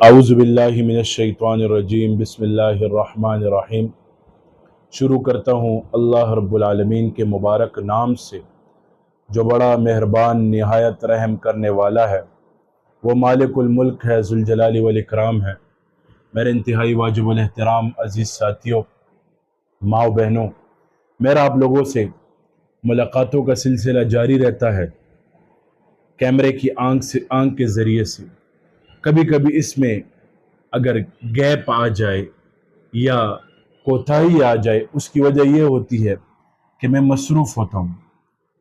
اعوذ باللہ من الشیطان الرجیم بسم اللہ الرحمن الرحیم۔ شروع کرتا ہوں اللہ رب العالمین کے مبارک نام سے جو بڑا مہربان نہایت رحم کرنے والا ہے، وہ مالک الملک ہے، ذوالجلال والاکرام ہے۔ میرے انتہائی واجب الاحترام عزیز ساتھیوں، ماؤ بہنوں، میرا آپ لوگوں سے ملاقاتوں کا سلسلہ جاری رہتا ہے کیمرے کی آنکھ کے ذریعے سے۔ کبھی کبھی اس میں اگر گیپ آ جائے یا کوتاہی آ جائے، اس کی وجہ یہ ہوتی ہے کہ میں مصروف ہوتا ہوں۔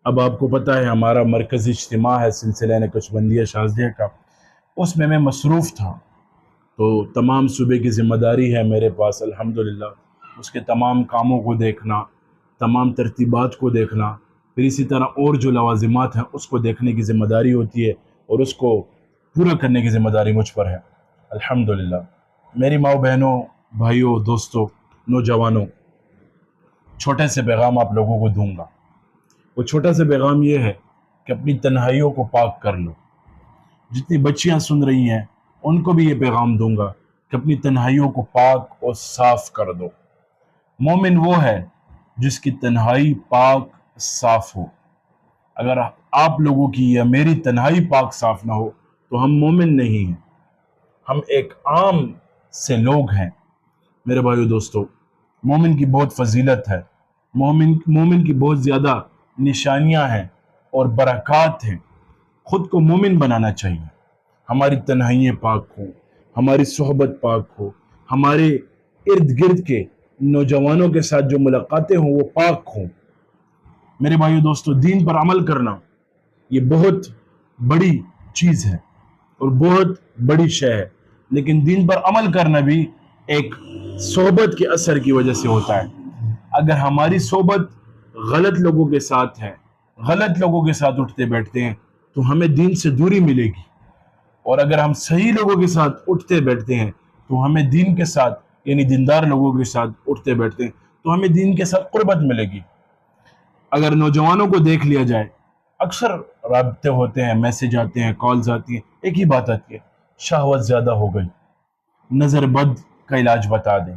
اب آپ کو پتہ ہے ہمارا مرکزی اجتماع ہے سلسلہ نقش بندی شازدہ کا، اس میں مصروف تھا، تو تمام صوبے کی ذمہ داری ہے میرے پاس الحمدللہ، اس کے تمام کاموں کو دیکھنا، تمام ترتیبات کو دیکھنا، پھر اسی طرح اور جو لوازمات ہیں اس کو دیکھنے کی ذمہ داری ہوتی ہے، اور اس کو پورا کرنے کی ذمہ داری مجھ پر ہے الحمدللہ۔ میری ماؤ بہنوں، بھائیوں، دوستوں، نوجوانوں، چھوٹے سے پیغام آپ لوگوں کو دوں گا۔ وہ چھوٹا سے پیغام یہ ہے کہ اپنی تنہائیوں کو پاک کر لو۔ جتنی بچیاں سن رہی ہیں ان کو بھی یہ پیغام دوں گا کہ اپنی تنہائیوں کو پاک اور صاف کر دو۔ مومن وہ ہے جس کی تنہائی پاک صاف ہو۔ اگر آپ لوگوں کی یا میری تنہائی پاک صاف نہ ہو تو ہم مومن نہیں ہیں، ہم ایک عام سے لوگ ہیں۔ میرے بھائیو دوستو، مومن کی بہت فضیلت ہے، مومن کی بہت زیادہ نشانیاں ہیں اور برکات ہیں۔ خود کو مومن بنانا چاہیے۔ ہماری تنہائیاں پاک ہوں، ہماری صحبت پاک ہو، ہمارے ارد گرد کے نوجوانوں کے ساتھ جو ملاقاتیں ہوں وہ پاک ہوں۔ میرے بھائیو دوستو، دین پر عمل کرنا یہ بہت بڑی چیز ہے اور بہت بڑی شے ہے، لیکن دین پر عمل کرنا بھی ایک صحبت کے اثر کی وجہ سے ہوتا ہے۔ اگر ہماری صحبت غلط لوگوں کے ساتھ ہے، غلط لوگوں کے ساتھ اٹھتے بیٹھتے ہیں تو ہمیں دین سے دوری ملے گی، اور اگر ہم صحیح لوگوں کے ساتھ اٹھتے بیٹھتے ہیں تو ہمیں دین کے ساتھ، یعنی دیندار لوگوں کے ساتھ اٹھتے بیٹھتے ہیں تو ہمیں دین کے ساتھ قربت ملے گی۔ اگر نوجوانوں کو دیکھ لیا جائے، اکثر رابطے ہوتے ہیں، میسج آتے ہیں، کالز آتی ہیں، ایک ہی بات آتی ہے، شہوت زیادہ ہو گئی۔ نظر بد کا علاج بتا دیں۔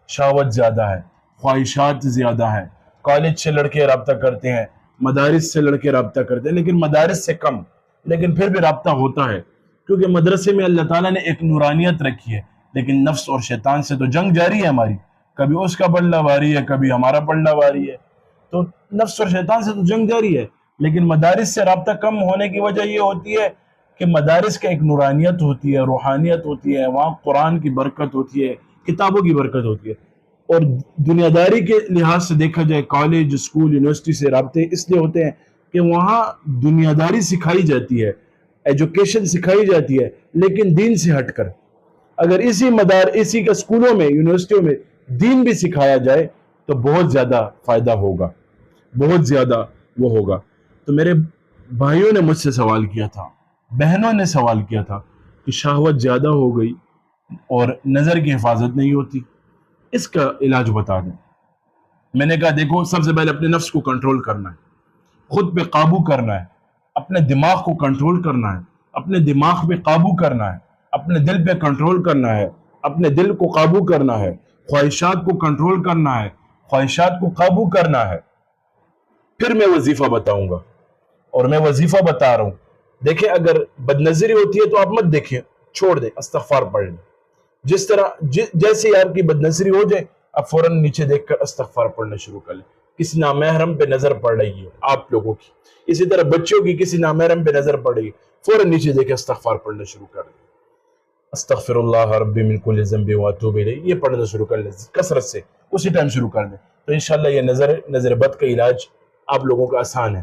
شہوت زیادہ ہے، خواہشات زیادہ ہیں۔ کالج سے لڑکے رابطہ کرتے ہیں، مدارس سے لڑکے رابطہ کرتے ہیں، لیکن مدارس سے کم، لیکن پھر بھی رابطہ ہوتا ہے، کیونکہ مدرسے میں اللہ تعالیٰ نے ایک نورانیت رکھی ہے، لیکن نفس اور شیطان سے تو جنگ جاری ہے ہماری، کبھی اس کا پلڑا بھاری ہے، کبھی ہمارا پلڑا بھاری ہے، تو نفس اور شیطان سے تو جنگ جاری ہے۔ لیکن مدارس سے رابطہ کم ہونے کی وجہ یہ ہوتی ہے کہ مدارس کا ایک نورانیت ہوتی ہے، روحانیت ہوتی ہے، وہاں قرآن کی برکت ہوتی ہے، کتابوں کی برکت ہوتی ہے۔ اور دنیا داری کے لحاظ سے دیکھا جائے، کالج، اسکول، یونیورسٹی سے رابطے اس لیے ہوتے ہیں کہ وہاں دنیا داری سکھائی جاتی ہے، ایجوکیشن سکھائی جاتی ہے، لیکن دین سے ہٹ کر۔ اگر اسی کا اسکولوں میں، یونیورسٹیوں میں دین بھی سکھایا جائے تو بہت زیادہ فائدہ ہوگا، بہت زیادہ وہ ہوگا۔ تو میرے بھائیوں نے مجھ سے سوال کیا تھا، بہنوں نے سوال کیا تھا کہ شہوت زیادہ ہو گئی اور نظر کی حفاظت نہیں ہوتی، اس کا علاج بتا دیں۔ میں نے کہا دیکھو، سب سے پہلے اپنے نفس کو کنٹرول کرنا ہے، خود پہ قابو کرنا ہے، اپنے دماغ کو کنٹرول کرنا ہے، اپنے دماغ پہ قابو کرنا ہے، اپنے دل پہ کنٹرول کرنا ہے، اپنے دل کو قابو کرنا ہے، خواہشات کو کنٹرول کرنا ہے، خواہشات کو قابو کرنا ہے۔ پھر میں وظیفہ بتاؤں گا، اور میں وظیفہ بتا رہا ہوں۔ دیکھیں، اگر بد نظری ہوتی ہے تو آپ مت دیکھیں، چھوڑ دیں، استغفار پڑھ لیں۔ جس طرح جیسے ہی آپ کی بد نظری ہو جائے، آپ فوراً نیچے دیکھ کر استغفار پڑھنا شروع کر لیں۔ کسی نامحرم پہ نظر پڑ رہی ہے آپ لوگوں کی، اسی طرح بچوں کی کسی نامحرم پہ نظر پڑ رہی ہے، فوراً نیچے دیکھ کے استغفار پڑھنا شروع کر لیں۔ استغفر اللہ ربی من کل ذنب واتوب الیہ، یہ پڑھنا شروع کر لیں کثرت سے، اسی ٹائم شروع کر دیں، تو انشاءاللہ یہ نظر بد کا علاج آپ لوگوں کا آسان ہے۔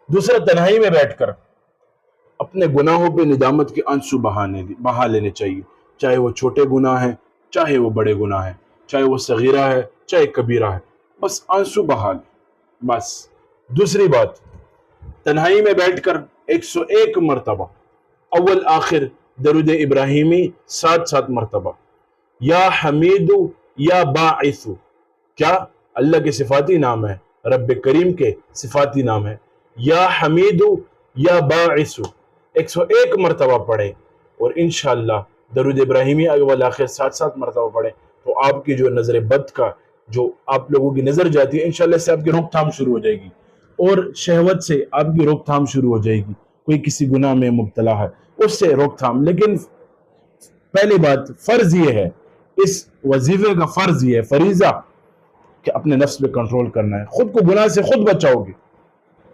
دوسرا، تنہائی میں بیٹھ کر اپنے گناہوں پہ ندامت کے آنسو بہا لینے چاہیے، چاہے وہ چھوٹے گناہ ہیں، چاہے وہ بڑے گناہ ہیں، چاہے وہ صغیرہ ہے، چاہے کبیرہ ہے، بس آنسو بہا لیں، بس۔ دوسری بات، تنہائی میں بیٹھ کر 101 مرتبہ اول آخر درود ابراہیمی 7 مرتبہ، یا حمید یا باعث، کیا اللہ کے صفاتی نام ہے، رب کریم کے صفاتی نام ہے، یا حمید یا باعث 101 مرتبہ پڑھیں، اور انشاءاللہ درود ابراہیمی اول آخر 7 مرتبہ پڑھیں تو آپ کی جو نظر بد کا جو آپ لوگوں کی نظر جاتی ہے انشاءاللہ سے آپ کی روک تھام شروع ہو جائے گی، اور شہوت سے آپ کی روک تھام شروع ہو جائے گی، کوئی کسی گناہ میں مبتلا ہے اس سے روک تھام۔ لیکن پہلی بات فرض یہ ہے، اس وظیفے کا فرض یہ ہے، فریضہ، کہ اپنے نفس پہ کنٹرول کرنا ہے۔ خود کو گناہ سے خود بچاؤ گے،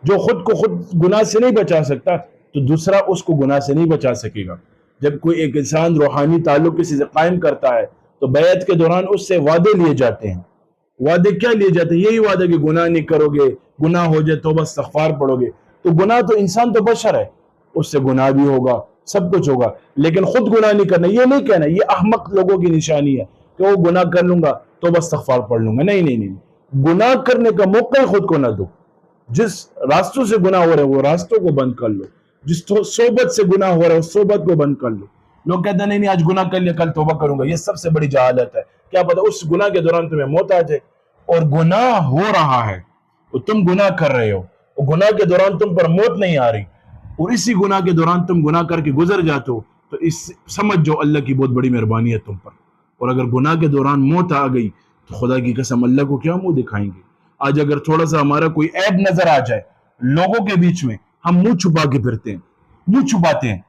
جو خود کو خود گناہ سے نہیں بچا سکتا تو دوسرا اس کو گناہ سے نہیں بچا سکے گا۔ جب کوئی ایک انسان روحانی تعلق کسی سے قائم کرتا ہے تو بیعت کے دوران اس سے وعدے لیے جاتے ہیں۔ وعدے کیا لیے جاتے ہیں؟ یہی وعدے کہ گناہ نہیں کرو گے، گناہ ہو جائے توبہ استغفار پڑھو گے۔ تو گناہ تو انسان تو بشر ہے، اس سے گناہ بھی ہوگا، سب کچھ ہوگا، لیکن خود گناہ نہیں کرنا، یہ نہیں کہنا، یہ احمق لوگوں کی نشانی ہے کہ وہ گناہ کر لوں گا توبہ استغفار پڑھ لوں گا۔ نہیں نہیں نہیں، گناہ کرنے کا موقع ہی خود کو نہ دو۔ جس راستوں سے گناہ ہو رہے ہیں وہ راستوں کو بند کر لو، جس صحبت سے گناہ ہو رہا ہے اس صحبت کو بند کر لو۔ لوگ کہتے ہیں نہیں آج گناہ کر لیا کل توبہ کروں گا، یہ سب سے بڑی جہالت ہے۔ کیا پتہ اس گناہ کے دوران تمہیں موت آ جائے، اور گناہ ہو رہا ہے اور تم گناہ کر رہے ہو، اور گناہ کے دوران تم پر موت نہیں آ رہی، اور اسی گناہ کے دوران تم گناہ کر کے گزر جاتے ہو، تو اس سمجھ جو اللہ کی بہت بڑی مہربانی ہے تم پر۔ اور اگر گناہ کے دوران موت آ گئی تو خدا کی قسم اللہ کو کیا منہ دکھائیں گے۔ آج اگر تھوڑا سا ہمارا کوئی عیب نظر آ جائے لوگوں کے بیچ میں، ہم منہ چھپا کے پھرتے ہیں، منہ چھپاتے ہیں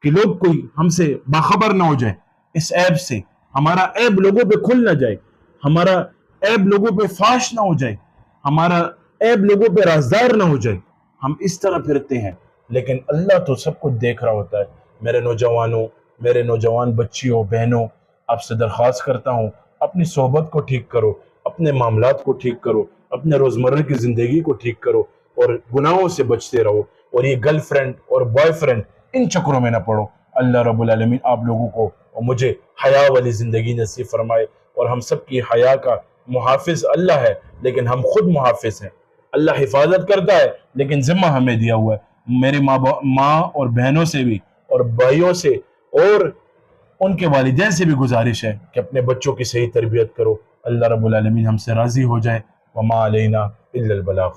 کہ لوگ کوئی ہم سے باخبر نہ ہو جائے اس عیب سے، ہمارا عیب لوگوں پہ کھل نہ جائے، ہمارا عیب لوگوں پہ فاش نہ ہو جائے، ہمارا عیب لوگوں پہ رازدار نہ ہو جائے، ہم اس طرح پھرتے ہیں۔ لیکن اللہ تو سب کچھ دیکھ رہا ہوتا ہے۔ میرے نوجوانوں، میرے نوجوان بچیوں بہنوں، آپ سے درخواست کرتا ہوں اپنی صحبت کو ٹھیک کرو، اپنے معاملات کو ٹھیک کرو، اپنے روزمرہ کی زندگی کو ٹھیک کرو، اور گناہوں سے بچتے رہو، اور یہ گرل فرینڈ اور بوائے فرینڈ ان چکروں میں نہ پڑو۔ اللہ رب العالمین آپ لوگوں کو اور مجھے حیا والی زندگی نصیب فرمائے، اور ہم سب کی حیا کا محافظ اللہ ہے لیکن ہم خود محافظ ہیں۔ اللہ حفاظت کرتا ہے لیکن ذمہ ہمیں دیا ہوا ہے۔ میرے ماں اور بہنوں سے بھی اور بھائیوں سے اور ان کے والدین سے بھی گزارش ہے کہ اپنے بچوں کی صحیح تربیت کرو۔ اللہ رب العالمین ہم سے راضی ہو جائے۔ وما علینا الا البلاغ۔